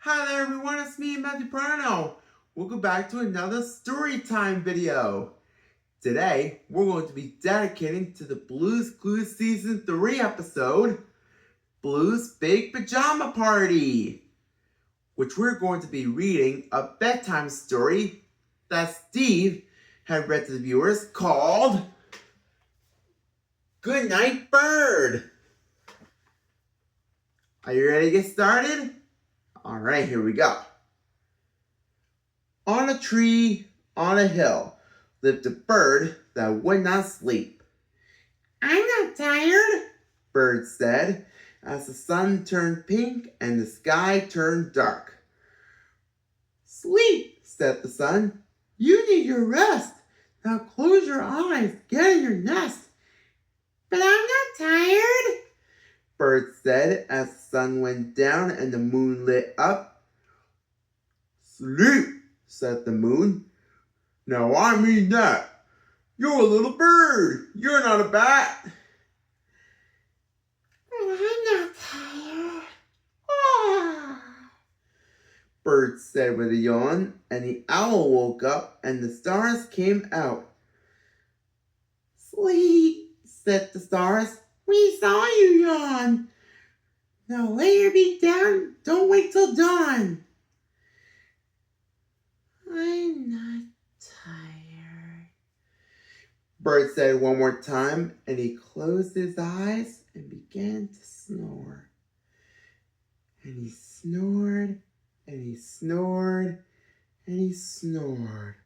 Hi there everyone, it's me, Matthew Prano. Welcome back to another story time video. Today, we're going to be dedicating to the Blue's Clues Season 3 episode, Blue's Big Pajama Party, which we're going to be reading a bedtime story that Steve had read to the viewers called Goodnight Bird. Are you ready to get started? Alright, here we go. On a tree, on a hill, lived a bird that would not sleep. "I'm not tired," Bird said, as the sun turned pink and the sky turned dark. "Sleep," said the sun. "You need your rest. Now close your eyes, get in your nest." "But I'm not tired," Bird said as the sun went down and the moon lit up. "Sleep," said the moon. "Now I mean that. You're a little bird. You're not a bat." "I'm not tired." Bird said with a yawn, and the owl woke up and the stars came out. "Sleep," said the stars. "We saw you yawn. Now lay your beak down. Don't wait till dawn." "I'm not tired," Bird said one more time, and he closed his eyes and began to snore. And he snored, and he snored, and he snored.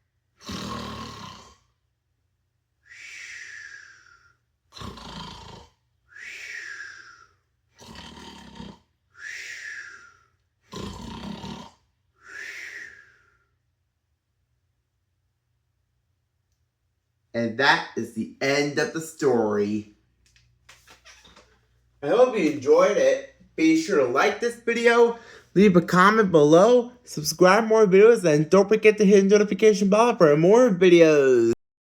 And that is the end of the story. I hope you enjoyed it. Be sure to like this video, leave a comment below, subscribe for more videos, and don't forget to hit the notification bell for more videos.